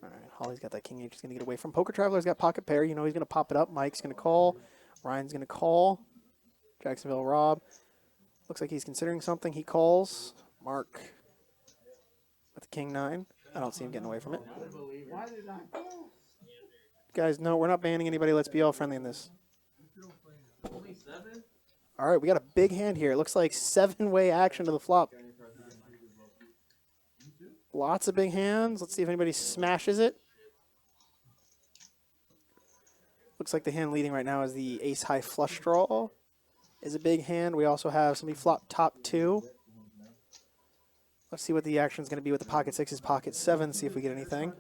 All right, Holly's got that king H. He's going to get away from Poker Traveler's got pocket pair. You know he's going to pop it up. Mike's going to call. Ryan's going to call. Jacksonville Rob. Looks like he's considering something. He calls. Mark with the king 9. I don't see him getting away from it. Guys, no, we're not banning anybody. Let's be all friendly in this. All right, we got a big hand here. It looks like 7-way action to the flop. Lots of big hands. Let's see if anybody smashes it. Looks like the hand leading right now is the ace-high flush draw. Is a big hand. We also have somebody flop top 2. Let's see what the action is going to be with the pocket 6s, pocket 7. See if we get anything.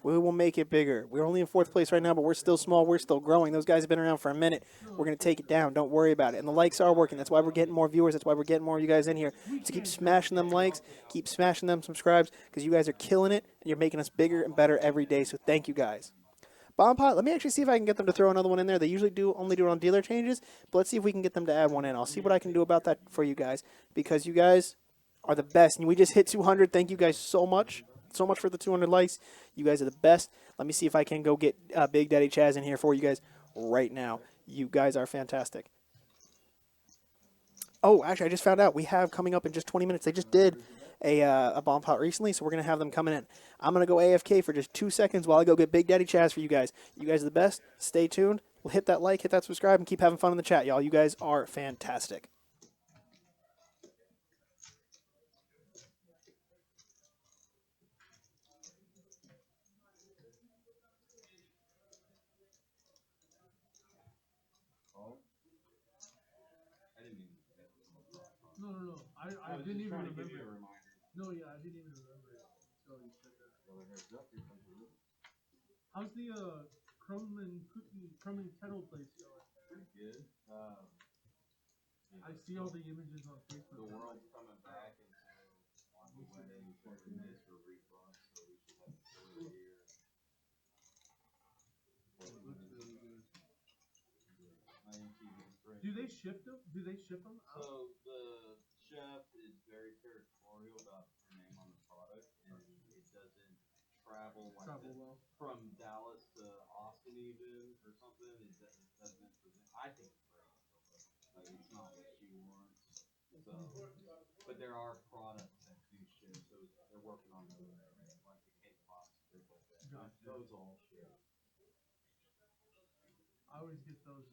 We will make it bigger. We're only in 4th place right now, but we're still small. We're still growing. Those guys have been around for a minute. We're going to take it down. Don't worry about it. And the likes are working. That's why we're getting more viewers. That's why we're getting more of you guys in here. So keep smashing them likes. Keep smashing them subscribes because you guys are killing it, and you're making us bigger and better every day. So thank you guys. Bomb Pot, let me actually see if I can get them to throw another one in there. They usually only do it on dealer changes, but let's see if we can get them to add one in. I'll see what I can do about that for you guys because you guys are the best. And we just hit 200. Thank you guys so much. So much for the 200 likes. You guys are the best. Let me see if I can go get Big Daddy Chaz in here for you guys right now. You guys are fantastic. Oh, actually, I just found out we have coming up in just 20 minutes. They just did a bomb pot recently, so we're going to have them coming in. I'm going to go AFK for just 2 seconds while I go get Big Daddy Chaz for you guys. You guys are the best. Stay tuned. We'll hit that like, hit that subscribe, and keep having fun in the chat, y'all. You guys are fantastic. No. I didn't even remember. No, yeah, I didn't even remember it until you said that. How's the crumb and kettle place going? Pretty good. I see all the images on Facebook. The world's coming back into on the wedding for this for refund, so we should have a year. It looks really good. Do they ship them? Out? So the chef is very territorial about her name on the product, and it doesn't travel like well. From Dallas to Austin even or something. It doesn't present. I think it's great. Like it's not what she wants. So, but there are products that do ship. So they're working on those, like the cake pops, things like that. Gotcha. Those all ship. I always get those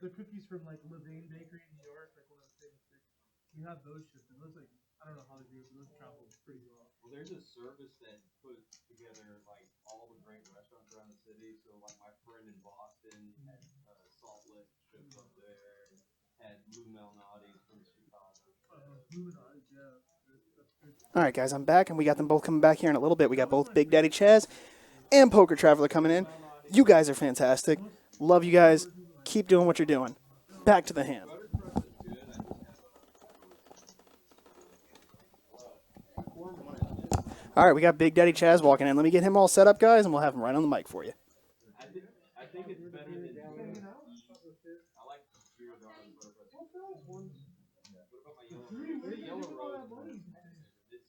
the cookies from like Levain Bakery in New York, like one of the famous bakeries. You have those shipped. It looks like I don't know how they do it, but those travel pretty well. Well, there's a service that puts together like all the great restaurants around the city. So like my friend in Boston had Salt Lick shipped up there, had Lou Malnati's from Chicago. Luminati's, yeah. That's good. All right, guys, I'm back, and we got them both coming back here in a little bit. We got both Big Daddy Chaz and Poker Traveler coming in. You guys are fantastic. Love you guys. Keep doing what you're doing. Back to the hand. All right, we got Big Daddy Chaz walking in. Let me get him all set up, guys, and we'll have him right on the mic for you. I think it's better than I like zero dollars. What about my yellow? The yellow rose.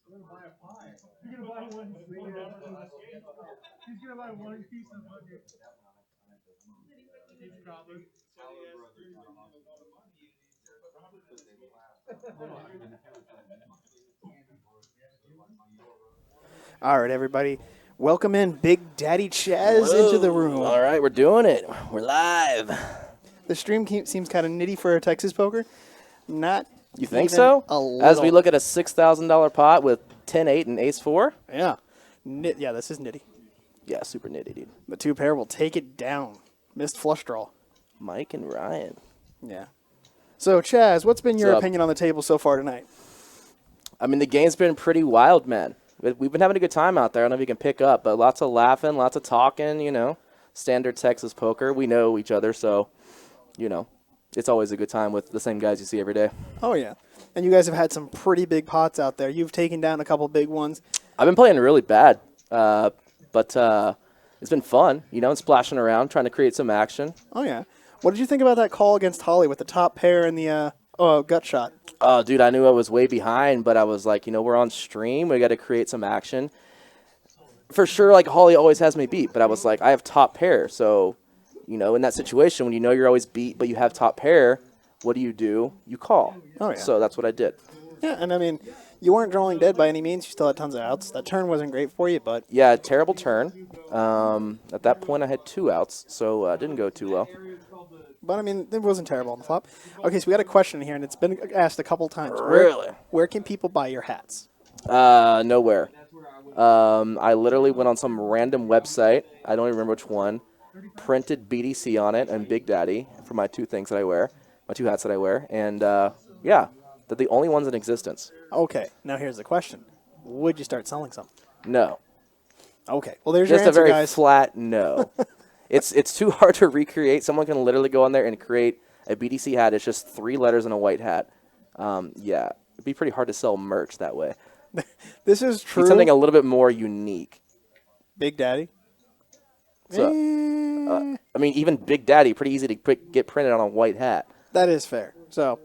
You're gonna buy a pie. You're gonna buy one. He's gonna buy one piece of butter. All right, everybody. Welcome in Big Daddy Chaz into the room. All right, we're doing it. We're live. The stream seems kind of nitty for Texas poker. Not You think even so? a little. As we look at a $6,000 pot with 10-8 and ace-4? Yeah. Yeah, this is nitty. Yeah, super nitty, dude. The two pair will take it down. Missed flush draw. Mike and Ryan. Yeah. So, Chaz, what's been your What's up? opinion on the table so far tonight? I mean, the game's been pretty wild, man. We've been having a good time out there. I don't know if you can pick up, but lots of laughing, lots of talking, you know. Standard Texas poker. We know each other, so, you know, it's always a good time with the same guys you see every day. Oh, yeah. And you guys have had some pretty big pots out there. You've taken down a couple big ones. I've been playing really bad, but it's been fun, and splashing around, trying to create some action. Oh, yeah. What did you think about that call against Holly with the top pair and the gut shot? Oh, dude, I knew I was way behind, but I was like, we're on stream. We got to create some action. For sure, like, Holly always has me beat, but I was like, I have top pair. So, in that situation, when you're always beat, but you have top pair, what do? You call. Oh, yeah. So that's what I did. Yeah, and I mean, you weren't drawing dead by any means. You still had tons of outs. That turn wasn't great for you, but... Yeah, terrible turn. At that point, I had 2 outs, so it didn't go too well. But, I mean, it wasn't terrible on the flop. Okay, so we got a question here, and it's been asked a couple times. Really? Where can people buy your hats? Nowhere. I literally went on some random website. I don't even remember which one. Printed BDC on it and Big Daddy for my 2 things that I wear, my 2 hats that I wear. And, yeah, they're the only ones in existence. Okay, now here's the question. Would you start selling some? No. Okay, well, there's Just your answer, a very guys. flat no. It's too hard to recreate. Someone can literally go on there and create a BDC hat. It's just 3 letters and a white hat. Yeah, it'd be pretty hard to sell merch that way. This is true. Need something a little bit more unique. Big Daddy? So, I mean, even Big Daddy, pretty easy to get printed on a white hat. That is fair. So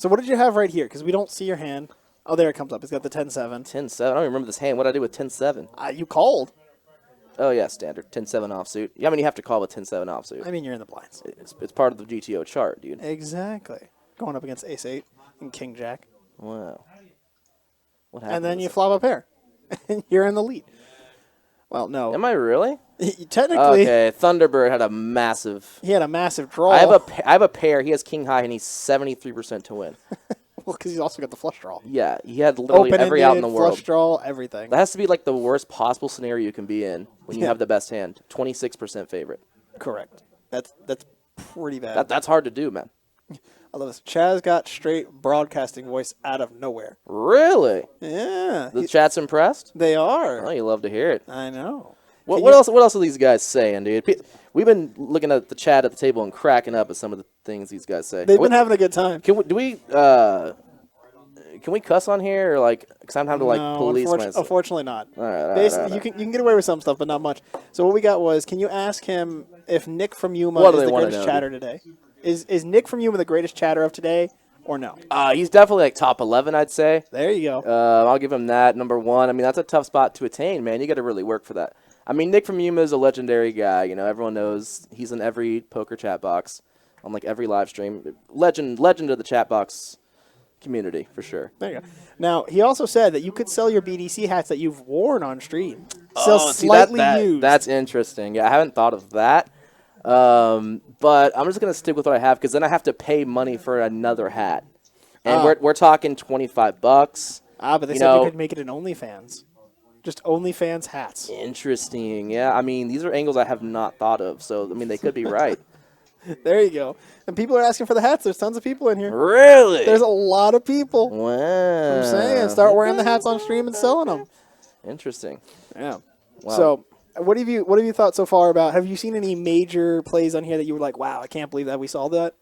what did you have right here? Because we don't see your hand. Oh, there it comes up. It's got the 10-7. 10-7. I don't even remember this hand. What did I do with 10-7? You called. Oh, yeah, standard. 10-7 offsuit. Yeah, I mean, you have to call with 10-7 offsuit. I mean, you're in the blinds. It's part of the GTO chart, dude. Exactly. Going up against Ace-8 and King-Jack. Wow. What happened? And then you flop a pair. And you're in the lead. Well, no. Am I really? Technically, Okay, Thunderbird had a massive... he had a massive draw. I have a pair. He has king high, and he's 73% to win. Well, because he's also got the flush draw. Yeah, he had literally every out in the world. Flush draw, everything. That has to be like the worst possible scenario you can be in when you have the best hand. 26% favorite. Correct. That's pretty bad. That's hard to do, man. I love this. Chaz got straight broadcasting voice out of nowhere. Really? Yeah. The chat's impressed? They are. Oh, you love to hear it. I know. What else are these guys saying, dude? We've been looking at the chat at the table and cracking up at some of the things these guys say. They've been having a good time. Can we cuss on here, or like, because I'm having to No, police myself? Unfortunately not. All right. Basically, you can get away with some stuff, but not much. So what we got was, can you ask him if Nick from Yuma What do is they the wanna greatest know, chatter today? Is Nick from Yuma the greatest chatter of today, or no? He's definitely like top 11, I'd say. There you go. I'll give him that. Number 1. I mean, that's a tough spot to attain, man. You got to really work for that. I mean, Nick from Yuma is a legendary guy. Everyone knows he's in every poker chat box, on like every live stream. Legend of the chat box community for sure. There you go. Now he also said that you could sell your BDC hats that you've worn on stream. Sell slightly used. That's interesting. Yeah, I haven't thought of that. But I'm just gonna stick with what I have because then I have to pay money for another hat, and we're talking $25. But they said you could make it an OnlyFans. Just OnlyFans hats. Interesting. Yeah, I mean, these are angles I have not thought of, so, I mean, they could be right. There you go. And people are asking for the hats. There's tons of people in here. Really? There's a lot of people. Wow. I'm saying, start wearing the hats on stream and selling them. Interesting. Yeah. Wow. So, what have you thought so far about? Have you seen any major plays on here that you were like, wow, I can't believe that we saw that?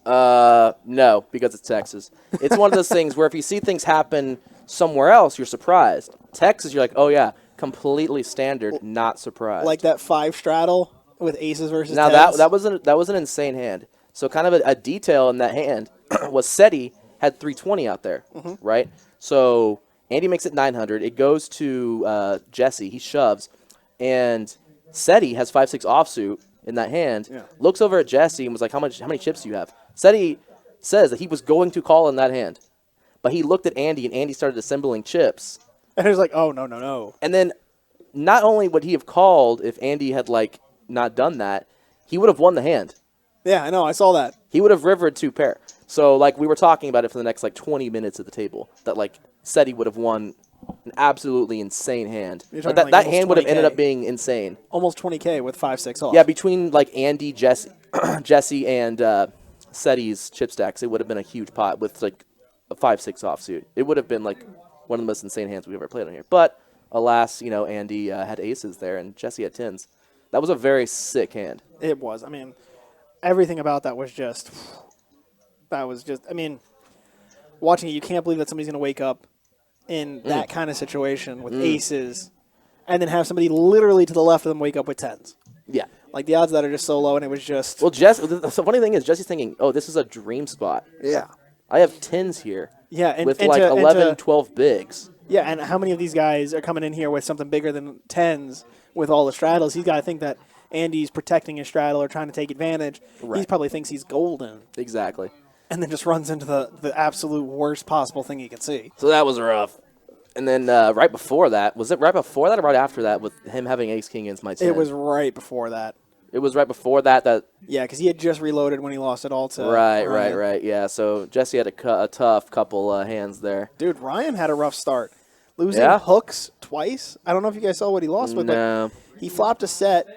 No, because it's Texas. It's one of those things where if you see things happen somewhere else, you're surprised. Texas, you're like, oh yeah, completely standard, not surprised. Like that 5 straddle with aces versus now tens? that was an insane hand. So kind of a detail in that hand was SETI had 320 out there, right? So Andy makes it 900. It goes to Jesse. He shoves, and SETI has 5-6 offsuit in that hand. Yeah. Looks over at Jesse and was like, "How many chips do you have?" SETI says that he was going to call in that hand, but he looked at Andy, and Andy started assembling chips. And he was like, "Oh no!" And then, not only would he have called if Andy had like not done that, he would have won the hand. Yeah, I know. I saw that. He would have rivered 2 pair. So like we were talking about it for the next like 20 minutes at the table. That like SETI would have won an absolutely insane hand. Like, that hand would have ended up being insane. Almost 20K with 5-6 off. Yeah, between like Andy, Jesse, and SETI's chip stacks, it would have been a huge pot with like a 5-6 offsuit. It would have been like one of the most insane hands we've ever played on here. But alas, Andy had aces there and Jesse had 10s. That was a very sick hand. It was. I mean, everything about that was just. I mean, watching it, you can't believe that somebody's going to wake up in that kind of situation with aces, and then have somebody literally to the left of them wake up with tens. Yeah. Like the odds of that are just so low, and it was just Well, the funny thing is, Jesse's thinking, oh, this is a dream spot. yeah. I have tens here Yeah, and, with and like to, 11, 12 bigs. Yeah, and how many of these guys are coming in here with something bigger than tens with all the straddles? He's got to think that Andy's protecting his straddle or trying to take advantage. He Right. probably thinks he's golden, Exactly. and then just runs into the absolute worst possible thing he can see. So that was rough. And then right before that, was it right before that or right after that with him having ace-king against my 10? It was right before that. It was right before that. Yeah, because he had just reloaded when he lost it all to Right. Ryan. Yeah, so Jesse had a tough couple hands there. Dude, Ryan had a rough start. Losing Yeah? hooks twice. I don't know if you guys saw what he lost with, No. but he flopped a set,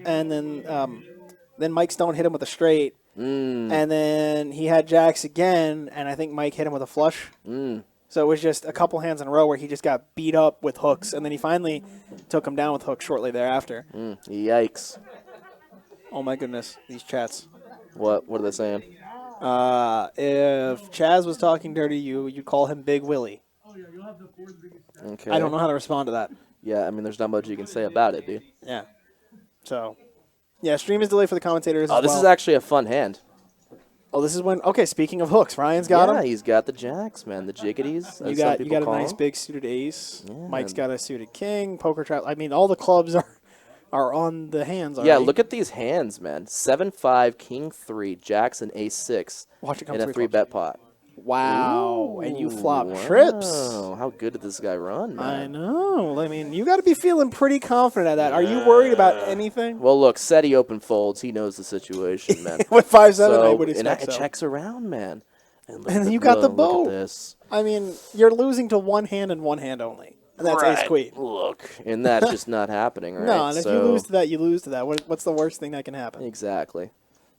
and then Mike Stone hit him with a straight, and then he had jacks again, and I think Mike hit him with a flush. So it was just a couple hands in a row where he just got beat up with hooks, and then he finally took him down with hooks shortly thereafter. Yikes. Oh my goodness, these chats. What are they saying? If Chaz was talking dirty to you, you'd call him Big Willie. Oh yeah, you'll have the fourth biggest. Okay. I don't know how to respond to that. Yeah, I mean, there's not much you can say about it, dude. Yeah. So, yeah, stream is delayed for the commentators. Oh, as this well. is actually a fun hand. Oh, this is when. Okay, speaking of hooks, Ryan's got Yeah, him. he's got the jacks, man. The jiggities. as You some got people a call nice them. big suited ace. Yeah. Mike's got a suited king. Poker trap. I mean, all the clubs are on the hands. Yeah, already. look at these hands, man. 7-5, king 3, jacks, and ace 6. Watch it come in a three 3-bet pot. Wow, and you flop Wow. trips. How good did this guy run, I man? know. I mean, you got to be feeling pretty confident at that. Are you worried about anything? Well, look, SETI open folds. He knows the situation, man. With 5-7, I So, would and expect it so. checks around, man. And, look And at then you got the look boat. at this. I mean, you're losing to one hand and one hand only, and that's ace queen. Look, and that's just not happening, right? No, and if you So- lose to that, you lose to that. What's the worst thing that can happen? Exactly.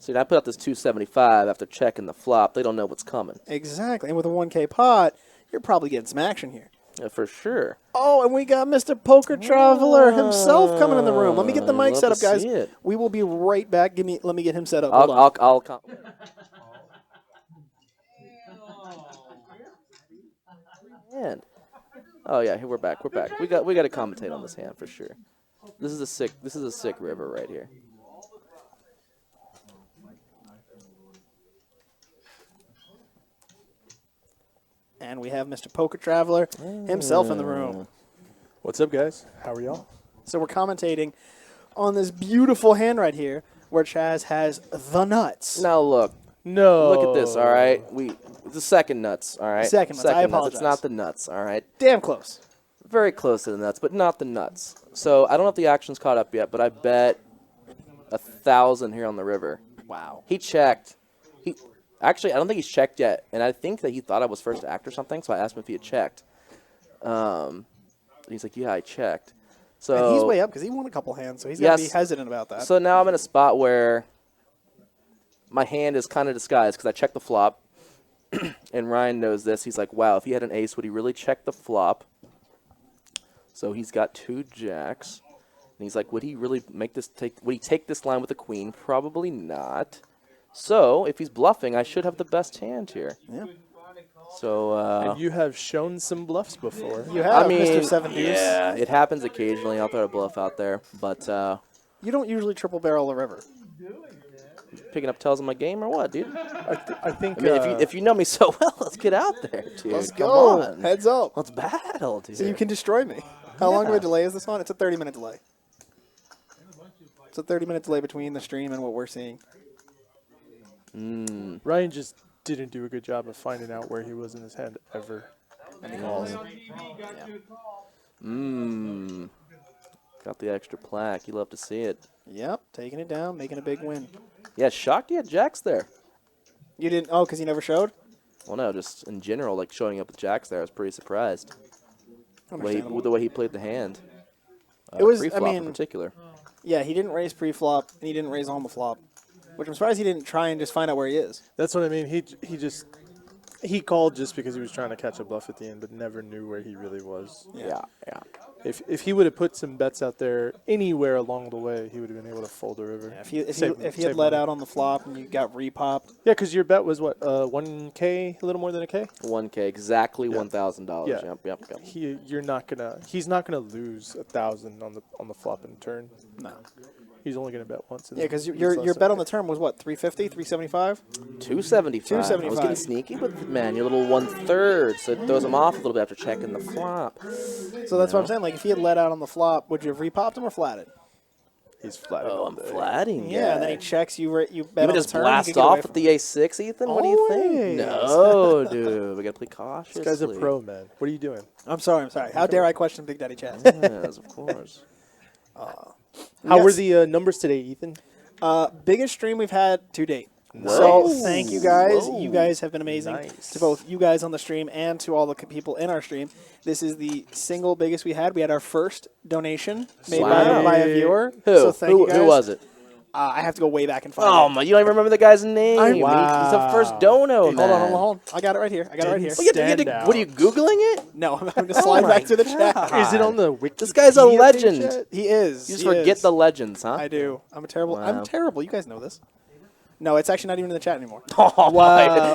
See, I put out this 275 after checking the flop. They don't know what's coming. Exactly. And with a 1K pot, you're probably getting some action here. Yeah, for sure. Oh, and we got Mr. Poker Traveler himself coming in the room. Let me get the mic Love set to up, guys. see it. We will be right back. Let me get him set up. Hold on. I'll hand. Oh yeah, here we're back. We're back. We got to commentate on this hand for sure. This is a sick river right here. And we have Mr. Poker Traveler himself in the room. What's up, guys? How are y'all? So we're commentating on this beautiful hand right here where Chaz has the nuts. Now look, No. look at this. All right, the second nuts. All right, Second nuts. I Nuts. apologize. It's not the nuts. All right, Damn close. very close to the nuts, but not the nuts. So I don't know if the action's caught up yet, but I bet 1,000 here on the river. Wow. He checked. Actually, I don't think he's checked yet, and I think that he thought I was first to act or something. So I asked him if he had checked. He's like, "Yeah, I checked." So And he's way up because he won a couple hands, so he's got to be Yes. hesitant about that. So now I'm in a spot where my hand is kind of disguised because I checked the flop, and Ryan knows this. He's like, "Wow, if he had an ace, would he really check the flop?" So he's got 2 jacks, and he's like, "Would he really make this Would he take this line with a queen? Probably not. So if he's bluffing, I should have the best hand here." Yeah. So And you have shown some bluffs before. You have I mean, Mr. 7 Deuce. yeah, it happens occasionally. I'll throw a bluff out there, but You don't usually triple barrel the river. picking up tells in my game or what, dude? I think. I mean, if you know me so well, let's get out there, dude. Let's Come go. on. Heads up. Let's battle, dude. So you can destroy me. How long of Yeah. a delay is this on? It's a 30-minute delay. It's a 30-minute delay between the stream and what we're seeing. Ryan just didn't do a good job of finding out where he was in his hand ever. And he calls. Got the extra plaque. You love to see it. Yep, taking it down, making a big win. Yeah, shocked he had jacks there. You didn't? Oh, because he never showed? Well, no, just in general, like showing up with jacks there, I was pretty surprised. Understandable. The way he played the hand. It was, Pre-flop I in mean, particular. yeah, he didn't raise pre-flop, and he didn't raise on the flop. Which I'm surprised he didn't try and just find out where he is. That's what I mean. He called just because he was trying to catch a bluff at the end, but never knew where he really was. Yeah. If he would have put some bets out there anywhere along the way, he would have been able to fold the river. Yeah, if he Save had let money. out on the flop and you got repopped, Yeah, because your bet was what, 1K, a little more than a K. 1K, exactly Yeah. $1,000. Yeah. Yep. He's not gonna lose 1,000 on the flop and turn. no. He's only gonna bet once. Yeah, because your bet on the turn was what, 350, 375? 275. I was 275. getting sneaky with man, your little 1/3, so it throws him off a little bit after checking the flop. So that's what I'm saying. Like, if he had let out on the flop, would you have repopped him or flatted? He's flatting Oh, all I'm day. flatting. Yeah, and then he checks you. You bet You on would the just turn. blast you can get away off from with the ace-6, Ethan? What do you think? Always. No, dude. We got to play cautiously. This guy's a pro, man. What are you doing? I'm sorry. How dare I question Big Daddy Chaz? Yes, of course. How were Yes. the numbers today, Ethan? Biggest stream we've had to date. Nice. So thank you guys. Whoa. You guys have been amazing Nice. to both you guys on the stream and to all the people in our stream. This is the single biggest we had. We had our first donation made Wow. by a viewer. Who? So thank you guys. Who was it? I have to go way back and find Oh, it. my, you don't even remember the guy's name. Wow. He's the first dono, Hey, man. hold on. I got it right here. Didn't here. see- You had to- Stand out. what are you, Googling it? No, I'm going to slide my back to the chat. God. Is it on the wiki? This guy's a legend. He is. You just He forget is. the legends, huh? I do. I'm terrible. Wow. I'm terrible. You guys know this. No, it's actually not even in the chat anymore. Oh, Wow.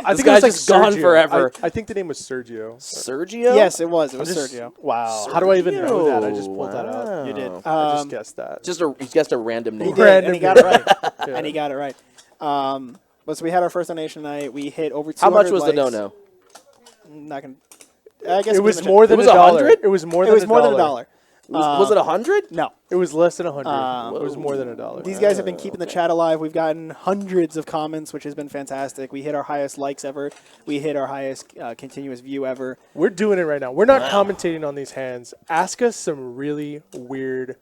I this think it guy's was like just gone Sergio. forever. I think the name was Sergio. Sergio? Yes, it was. It was Just- Sergio. Wow. How do I even know that? I just Sergio. pulled that out. You did. Wow. I just guessed that. He guessed a random He name. did, Random and he got it right. Yeah. And he got it right. But so we had our first donation night. We hit over 200 How much was the likes. dono? Not gonna. I guess It was in the more than It was a dollar. 100? It was more chat. than It was a more dollar. than $1. Was it 100? No. It was less than 100. Um, It was more than $1. These guys have been keeping the chat alive. We've gotten hundreds of comments, which has been fantastic. We hit our highest likes ever. We hit our highest continuous view ever. We're doing it right now. We're not commentating on these hands. Ask us some really weird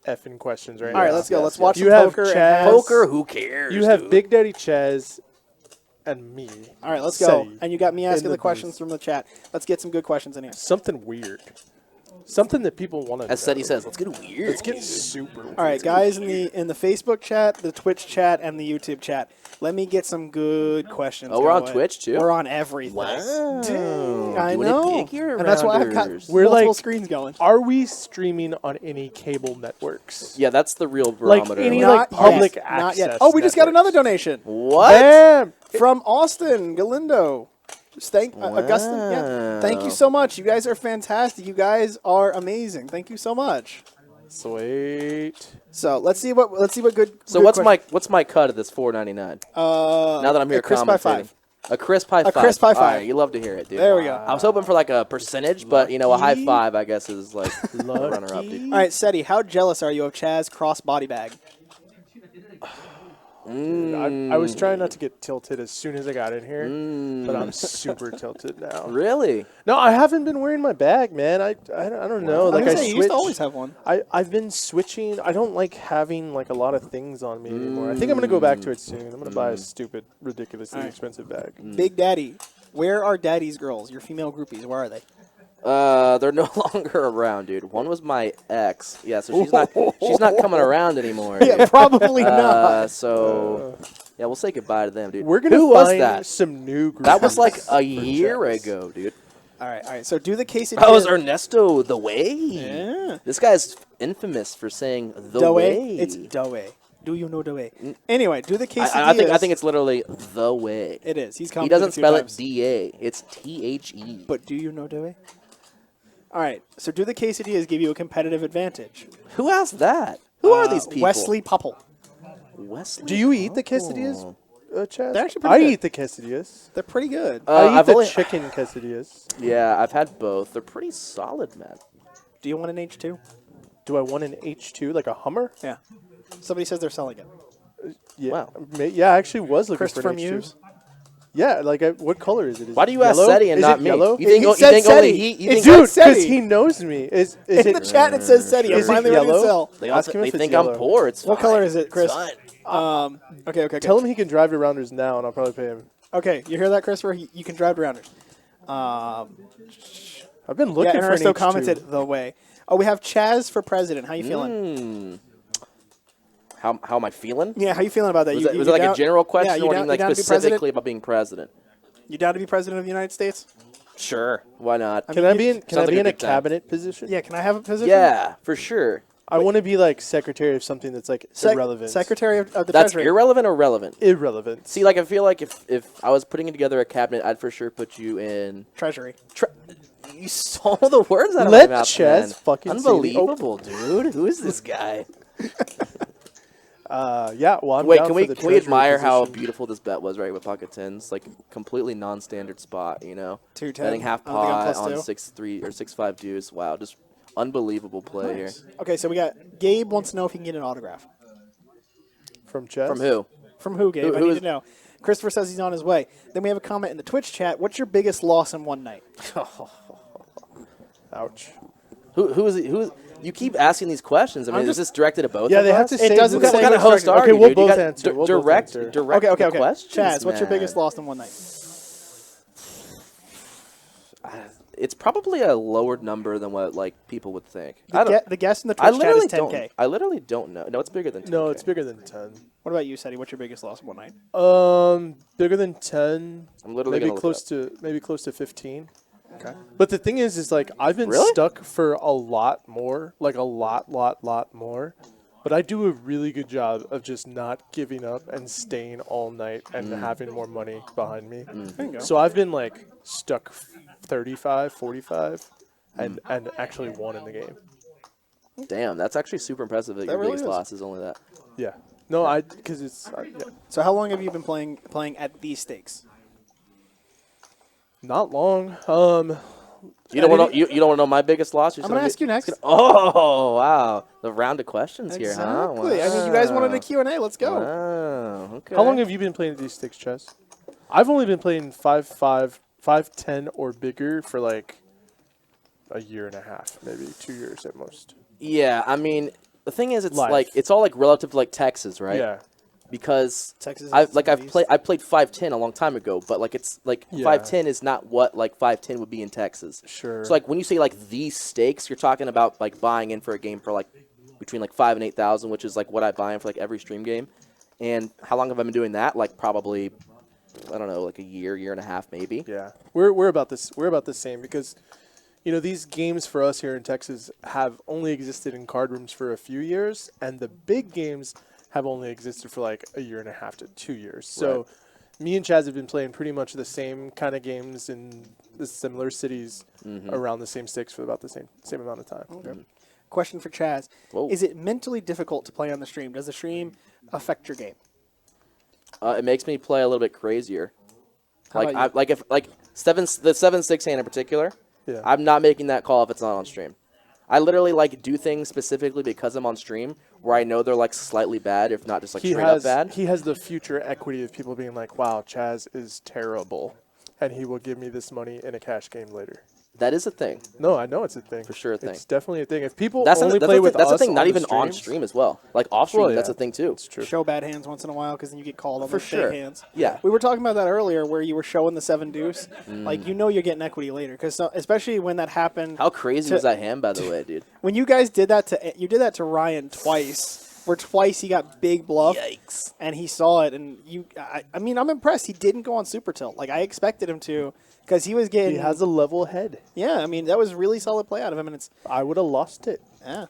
effing questions right now. All right, let's go. yes, Let's watch You some have poker. Chaz. Poker? Who cares? You have dude? Big Daddy Chaz and me. All right, let's go. Seti And you got me asking in the the questions booth. from the chat. Let's get some good questions in here. Something weird. Something that people want to know. As Seti says, let's get weird. Let's get super weird. All right, guys in the Facebook chat, the Twitch chat, and the YouTube chat. Let me get some good questions. Oh, we're on going. Twitch, too? We're on everything. Wow. I Doing know. it big here, And that's why I've got Rounders. We're multiple like- screens going. Are we streaming on any cable networks? Yeah, that's the real Like barometer. any, Not like, public yet. Not yet. access Oh, we just got another networks. donation what? Bam! from Austin Galindo. Just thank Augustine. Yeah. Thank you so much. You guys are fantastic. You guys are amazing. Thank you so much. Sweet. So let's see what good. So good what's my cut of this $4.99? Now that I'm here a crisp by commentating. 5. A crisp high five. crisp high All five. right, you love to hear it, dude. There we go. I was hoping for like a percentage, but you know, a high Lucky. five I guess is like a runner up, dude. All right, Seti, how jealous are you of Chaz cross body bag? I was trying not to get tilted as soon as I got in here, but I'm super tilted now. Really? No, I haven't been wearing my bag, man. I don't know. Like I you used to always switched. have one. I've been switching. I don't like having like a lot of things on me anymore. I think I'm gonna go back to it soon. I'm gonna buy a stupid, ridiculously Alright. expensive bag. Big Daddy, where are Daddy's girls? Your female groupies, where are they? They're no longer around, dude. One was my ex. Yeah, so she's not coming around anymore. Yeah, Dude. probably not. So yeah, we'll say goodbye to them, dude. We're gonna Who find was that? some new. That was like groupies a for year Chaz. ago, dude. All right. So do the quesadilla. That was Ernesto the Way. Yeah. This guy's infamous for saying the Doe. way. It's Doe. Do you know Doe? Anyway, do the quesadillas. I think it's literally the way. It is. He's He commented doesn't a few spell times. it D-A. It's T-H-E. But do you know Doe? All right. So do the quesadillas give you a competitive advantage? Who asked that? Who are these people? Wesley Popple. Wesley. Do you eat the quesadillas, Chaz? They're actually pretty I good. eat the quesadillas. They're pretty good. I eat I've the only- chicken quesadillas. Yeah, I've had both. They're pretty solid, man. Do you want an H2? Do I want an H2 like a Hummer? Yeah. Somebody says they're selling it. Yeah. Wow. Yeah, I actually was looking Christopher for an H2. Muse? Yeah, like what color is it? Is Why it do you ask yellow? Seti and Is not it me? Yellow? You think, He you said think only Seti. he? You It's think Dude, Seti. because he knows me. Is In it the chat, it says Seti. I'm Is it finally ready to yellow? sell. they, Ask him they if it's think I'm yellow. poor. It's What fine. color is it, Chris? It's fine. Okay. Tell him he can drive to Rounders now, and I'll probably pay him. Okay, you hear that, Christopher? You can drive around it. I've been Yeah, looking and for an Ernesto H2. commented the way. Oh, we have Chaz for president. How you feeling? How am I feeling? Yeah, how you feeling about that? Was, You- it, you was it like down- a general question, Yeah, you or down, like you down to be specifically president? about being president? You down to be president of the United States? Sure, why not? Can I be in? Can Sounds I be like a in a good time. cabinet position? Yeah, can I have a position? Yeah, for sure. I want to be like secretary of something that's like irrelevant. Secretary of the That's Treasury. irrelevant or relevant? Irrelevant. See, like I feel like if I was putting together a cabinet, I'd for sure put you in. Treasury. You stole the words out of Let my mouth, Chaz man. fucking see the- Unbelievable, dude. Who is this guy? Yeah. Well, I'm Wait, down can for we the can we treasury admire how position. beautiful this bet was, right? With pocket tens, like completely non-standard spot, you know. 210. Betting half I don't think I'm pot plus on two. 6-3 or 6-5 deuce. Wow, just unbelievable play here. Okay, so we got Gabe wants to know if he can get an autograph. From Chaz? From who? From who, Gabe? Who I need is- to know. Christopher says he's on his way. Then we have a comment in the Twitch chat. What's your biggest loss in one night? Ouch. Who is it? Who is? You keep asking these questions. I mean, is this directed at both? Yeah, of they us? have to It say doesn't who- say What kind of which host director. are Okay, you, we'll dude? You both got answer. We'll both direct answer. direct Okay, the okay. questions, Chaz, what's your man. biggest loss in one night? It's probably a lower number than what like people would think. I don't. The guest in the I Twitch chat literally is 10K. don't. I literally don't know. No, it's bigger than 10K. No, it's bigger than 10. What about you, Seti? What's your biggest loss in one night? Bigger than 10. I'm literally maybe gonna close to 15. Okay. But the thing is like I've been Really? stuck for a lot more, like a lot more. But I do a really good job of just not giving up and staying all night and having more money behind me. There you go. So I've been like stuck 35, 45, and actually won in the game. Damn, that's actually super impressive that your really biggest is. loss is only that. Yeah. No, because it's yeah. So how long have you been playing at these stakes? Not long. You don't want to. You don't want to know my biggest loss. I'm going to ask you next. Oh wow, the round of questions here, huh? Exactly. I mean, you guys wanted a Q&A. Let's go. Wow, okay. How long have you been playing these sticks, Chess? I've only been playing 5-5, 5-10 or bigger for like a year and a half, maybe 2 years at most. Yeah, I mean, the thing is, it's Life. like it's all like relative to like Texas, right? Yeah. Because Texas is I've the beast. played 5-10 a long time ago, but like it's like Yeah. 5-10 is not what like 5-10 would be in Texas. Sure. So like when you say like these stakes, you're talking about like buying in for a game for like between like 5,000 and 8,000, which is like what I buy in for like every stream game. And how long have I been doing that? Like probably, I don't know, like a year and a half maybe. Yeah. We're about this. We're about the same because, you know, these games for us here in Texas have only existed in card rooms for a few years, and the big games have only existed for like a year and a half to 2 years. So me and Chaz have been playing pretty much the same kind of games in the similar cities around the same sticks for about the same amount of time. Okay. Question for Chaz. Whoa. Is it mentally difficult to play on the stream? Does the stream affect your game? It makes me play a little bit crazier. How Like about you? if like the 7-6 hand in particular, Yeah. I'm not making that call if it's not on stream. I literally like do things specifically because I'm on stream where I know they're like slightly bad, if not just like straight up bad. He has the future equity of people being like, wow, Chaz is terrible, and he will give me this money in a cash game later. That is a thing. No, I know it's a thing. For sure a thing. It's definitely a thing. If people That's only that's play a with thing, that's us a thing. Not on even the on streams- stream as well. Like off stream, Well, that's yeah. a thing too. It's true. Show bad hands once in a while because then you get called on For those sure. big hands. Yeah. We were talking about that earlier where you were showing the 7 deuce. Like, you know you're getting equity later. Because especially when that happened. How crazy was that hand, by the way, dude? When you guys did that to Ryan twice, where twice he got big bluff. Yikes. And he saw it. And I mean, I'm impressed. He didn't go on super tilt. Like, I expected him to. Because he was getting. He has a level head. Yeah, I mean, that was really solid play out of him. And it's. I would have lost it. Yeah.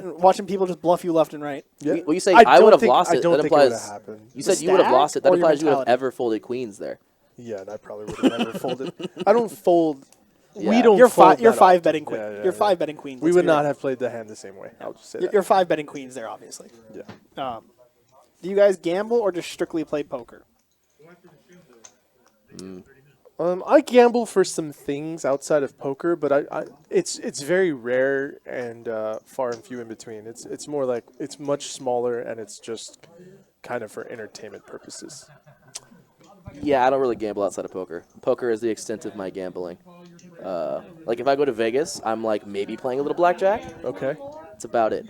Watching people just bluff you left and right. Yeah. Well, you say I would have lost I it. don't That think it would have implies happened. you The said you would have stack lost it. That or your implies you would have mentality? ever folded queens there. Yeah, and I probably would have never folded. I don't fold. Yeah. We don't. You're fold You're that 5 often. betting queen. Yeah, yeah, You're yeah. 5 betting queens. We let's would be not real. have played the hand the same way. I'll just say that. You're 5 betting queens there, obviously. Yeah. Do you guys gamble or just strictly play poker? I gamble for some things outside of poker, but it's very rare and far and few in between. It's more like it's much smaller and it's just kind of for entertainment purposes. Yeah, I don't really gamble outside of poker. Poker is the extent of my gambling. Like if I go to Vegas, I'm like maybe playing a little blackjack. Okay. That's about it.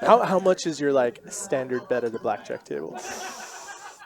How much is your like standard bet at a blackjack table?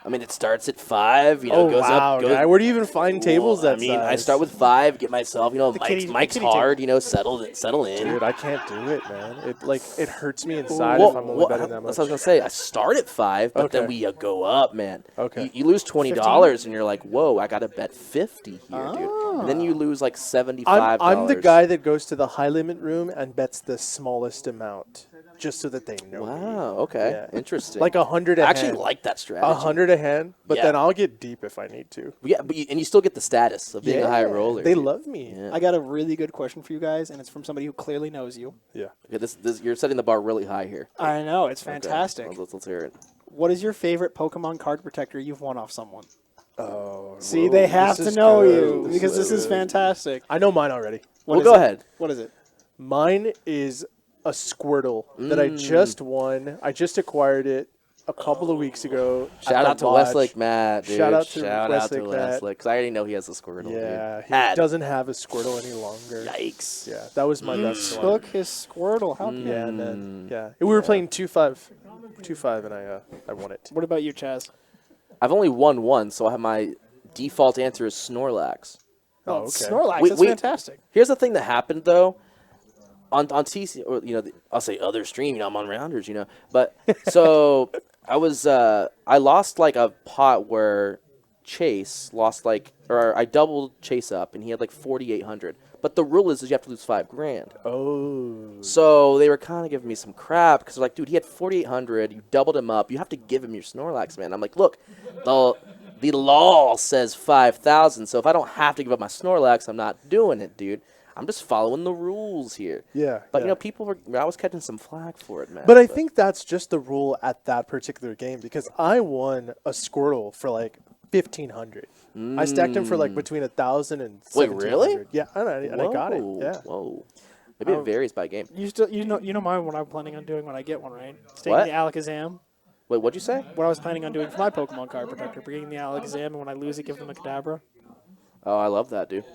I mean, it starts at 5. You know, Oh goes wow, up. Goes, guy. Where do you even find tables Well, that I mean, I size? start with 5. Get myself. You know, kitty Mike's table. hard. You know, settle in. Dude, I can't do it, man. It hurts me inside Well, if I'm only betting that much. that's what I was gonna say. I start at 5, but then Okay. we go up, man. Okay. You lose $20, and you're like, whoa, I gotta bet 50 here, dude. And then you lose like $75. I'm the guy that goes to the high limit room and bets the smallest amount, just so that they know. me. Wow. Okay. Yeah. Interesting. Like 100 a I actually hand. like that strategy. 100 a hand, but Yeah. then I'll get deep if I need to. Yeah, but you still get the status of being a high roller. They dude. love me. Yeah. I got a really good question for you guys, and it's from somebody who clearly knows you. Yeah. Okay, this you're setting the bar really high here. I know, it's Okay. fantastic. Let's hear it. What is your favorite Pokemon card protector you've won off someone? Oh. See, whoa, they have this to is know good. you because this is good. fantastic. I know mine already. What Well, is go it? ahead. What is it? Mine is a Squirtle that I just won. I just acquired it a couple of weeks ago. at Shout the out to lodge. Westlake Matt, dude. Shout out to Shout Westlake out to Matt. Westlake, because I already know he has a Squirtle, Yeah, dude. he doesn't have a Squirtle any longer. Yikes. Yeah, that was my best one. Took his Squirtle. How? Yeah, and then we were playing 2-5, and I won it. What about you, Chaz? I've only won one, so I have my default answer is Snorlax. Oh, okay. Snorlax. That's fantastic. Here's the thing that happened though, on TC, or I'll say other stream. I'm on Rounders, but so I lost like a pot where Chase lost or I doubled Chase up, and he had like 4,800. But the rule is you have to lose $5,000. Oh. So they were kind of giving me some crap because they're like, dude, he had 4,800. You doubled him up. You have to give him your Snorlax, man. I'm like, look, the law says 5,000. So if I don't have to give up my Snorlax, I'm not doing it, dude. I'm just following the rules here. Yeah. But yeah. I was catching some flack for it, man. But I think that's just the rule at that particular game because I won a Squirtle for like 1,500. I stacked him for like between 1,000 and Wait, 1,700. really? Yeah, and I got it. Yeah. Whoa. Maybe it varies by game. You know mine. What I'm planning on doing when I get one, right? Taking What? the Alakazam. Wait, what'd you say? What I was planning on doing for my Pokemon card protector, bringing the Alakazam, and when I lose it, give them a Kadabra. Oh, I love that, dude.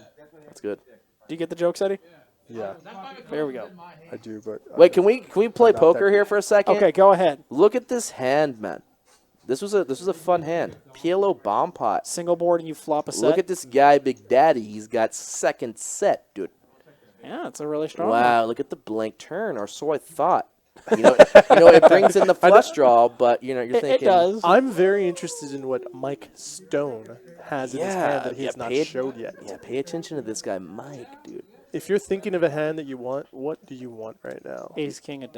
That's good. Do you get the joke, Eddie? Yeah, There we go. I do. But Wait, can we play Not poker that here for a second? Okay, go ahead. Look at this hand, man. This was a fun hand. PLO bomb pot. Single board and you flop a set. Look at this guy, Big Daddy. He's got second set, dude. Yeah, it's a really strong one. Wow, look at the blank turn, or so I thought. It brings in the flush draw, but you're It thinking does. I'm very interested in what Mike Stone has in his hand that he has not pay- showed yet. Yeah, pay attention to this guy, Mike, dude. If you're thinking of a hand that you want, what do you want right now? Ace King of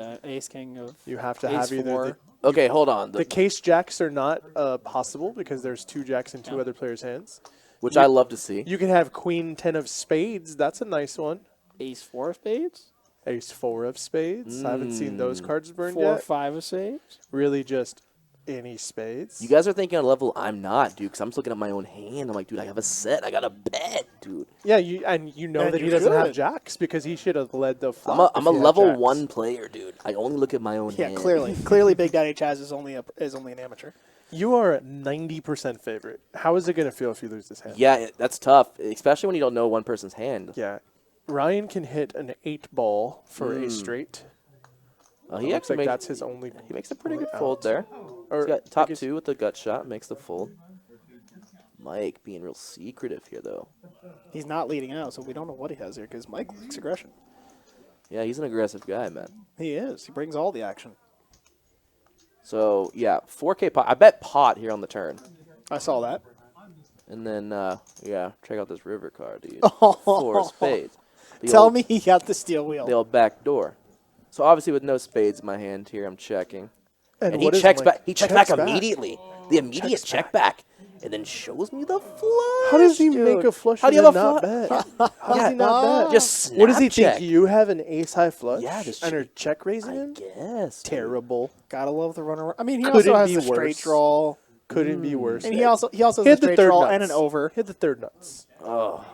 You have to Ace have either four. Okay, hold on. the case jacks are not possible because there's 2 jacks in 2 other players' hands. Which I love to see. You can have Queen 10 of spades. That's a nice one. Ace 4 of spades. Ace 4 of spades. I haven't seen those cards burned 4 or yet. 5 of spades. Really just any spades. You guys are thinking on a level I'm not, dude, because I'm just looking at my own hand. I'm like, dude, I have a set. I got a bet, dude. Yeah, you know And that he you doesn't have should. jacks because he should have led the flop. I'm if a he had level jacks. 1 player, dude. I only look at my own Yeah, hand. clearly, Big Daddy Chaz is only an amateur. You are a 90% favorite. How is it going to feel if you lose this hand? Yeah, that's tough, especially when you don't know one person's hand. Yeah. Ryan can hit an 8 ball for a straight. Oh, He he looks actually like makes, that's his only. he makes a pretty good out. fold there. Or He's got I top guess- 2 with the gut shot, makes the fold. Mike being real secretive here, though. He's not leading out, so we don't know what he has here because Mike likes aggression. Yeah, he's an aggressive guy, man. He is. He brings all the action. So, yeah, 4K pot. I bet pot here on the turn. I saw that. And then, check out this river card, dude. Oh. 4 of spades. Tell me he got the steel wheel. The old back door. So, obviously, with no spades in my hand here, I'm checking. And he what is checks Mike- back. He checks back checks back. immediately. The immediate Checks check back. And then shows me the flush. How does he dude. make a flush How do and you then have a not flush? bet? How does he not bet? Just What does he snap check. think? You have an ace high flush? Yeah, just and are check raising I him? guess. dude. Terrible. Gotta love the runner. I mean, he Couldn't also has be a straight worse. draw, Couldn't be worse. and he also has hit a the straight third draw nuts. and an over. Hit the third nuts. Oh.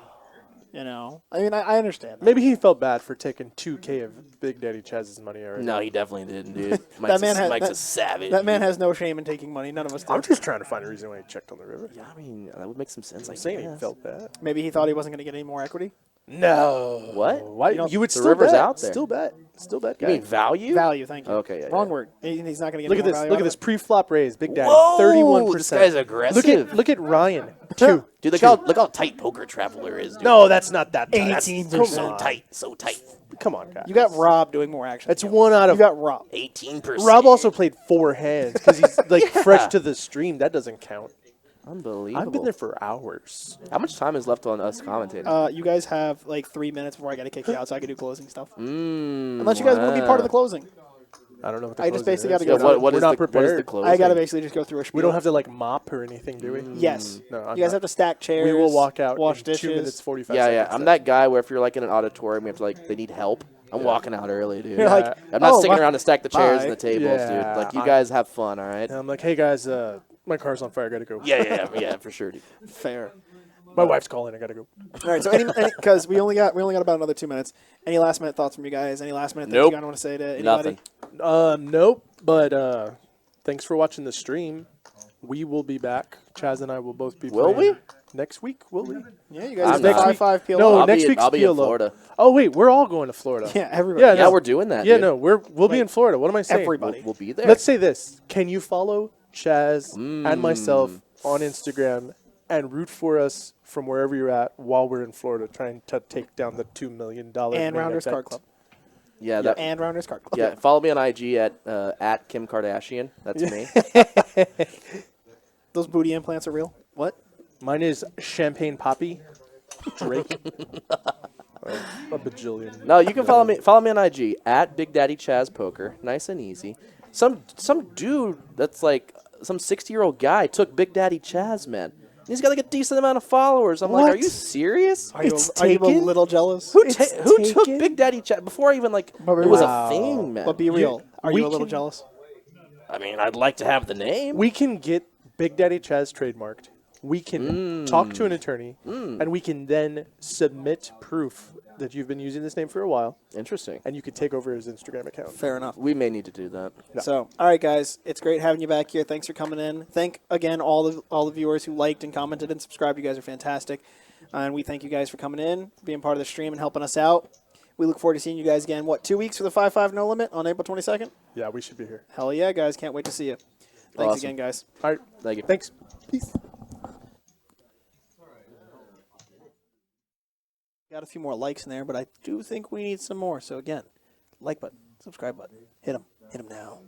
You know, I mean, I understand. That. Maybe he felt bad for taking 2K of Big Daddy Chaz's money already. No, he definitely didn't, dude. Mike's, Mike's a savage. That man has no shame in taking money. None of us do. I'm just trying to find a reason why he checked on the river. Yeah, I mean, that would make some sense. I'm saying he guess. felt bad. Maybe he thought he wasn't going to get any more equity. No. What? Why? You know, You would the still river's bet. out there. Still bet. Still that You guy. mean value? Value, thank you. Okay, yeah, Wrong yeah. word. He's not going to get Look any at more this. value Look out at of this it. pre-flop raise, Big Daddy. Whoa, 31%. this guy's aggressive. Look at Ryan. 2. Dude, look how tight Poker Traveler is, dude. No, that's not that tight. 18%. So tight, so tight. Come on, guys. You got Rob doing more action. That's than you. 1 out You of. got Rob. 18%. Rob also played 4 hands because he's like Yeah. fresh to the stream. That doesn't count. Unbelievable. I've been there for hours. How much time is left on us commentating? You guys have like 3 minutes before I got to kick you out, so I can do closing stuff. Mm, Unless you guys want to be part of the closing. I don't know what the I just closing basically is. gotta go Yeah, through what We're is not the prepared. what is the closing? I got to basically just go through a spiel. We don't have to like mop or anything, do we? Yes. No, I'm You guys not. have to stack chairs. We will walk out wash in dishes. 2 minutes 45 Yeah, seconds. yeah. I'm that guy where if you're like in an auditorium, you have to like they need help. I'm walking out early, dude. You're like, I'm not "Oh, sticking bye." around to stack the chairs Bye. and the tables, Yeah, dude. Like you I- guys have fun, all right? And I'm like, hey guys, my car's on fire. I gotta go. Yeah, for sure, dude. Fair. My wife's calling. I gotta go. All right, so because we only got about another 2 minutes. Any last minute thoughts from you guys? Any last minute things Nope. you want to say to anybody? Nothing. Nope. But thanks for watching the stream. We will be back. Chaz and I will both be. Will playing we? Next week? Will we? Yeah, you guys I'm have the not. 5-5 PLO. No, I'll next be week's I'll be in PLO. Florida. Oh wait, we're all going to Florida. Yeah, everybody. Yeah, Yeah, no. we're doing that. Yeah, dude. no, we'll be Wait. in Florida. What am I saying? Everybody. We'll be there. Let's say this. Can you follow Chaz and myself on Instagram and root for us from wherever you're at while we're in Florida trying to take down the $2 million And main Rounders event? Card Club. Yeah, that. And Rounders Card Club. Yeah, follow me on IG at Kim Kardashian. That's me. Those booty implants are real. What? Mine is Champagne Poppy. Drake. A bajillion. No, you can follow me on IG at Big Daddy Chaz Poker. Nice and easy. Some dude that's like some 60-year-old guy took Big Daddy Chaz, man. He's got like a decent amount of followers. I'm like, What? are you serious? Are you, It's are you a taken? little jealous? Who It's took taken? Big Daddy Chaz before I even like But it was wow. a thing, man? But be real. Are we you a little can- jealous? I mean, I'd like to have the name. We can get Big Daddy Chaz trademarked. We can talk to an attorney, and we can then submit proof that you've been using this name for a while, Interesting. and you could take over his Instagram account. Fair enough. We may need to do that. So, all right, guys, it's great having you back here. Thanks for coming in. Thank again all the viewers who liked and commented and subscribed. You guys are fantastic, and we thank you guys for coming in, being part of the stream, and helping us out. We look forward to seeing you guys again. 2 weeks for the 5-5 No Limit on April 22nd? Yeah, we should be here. Hell yeah, guys! Can't wait to see you. Thanks Awesome. again, guys. All right. Thank you. Thanks. Peace. Got a few more likes in there, but I do think we need some more. So again, like button, subscribe button, hit them now.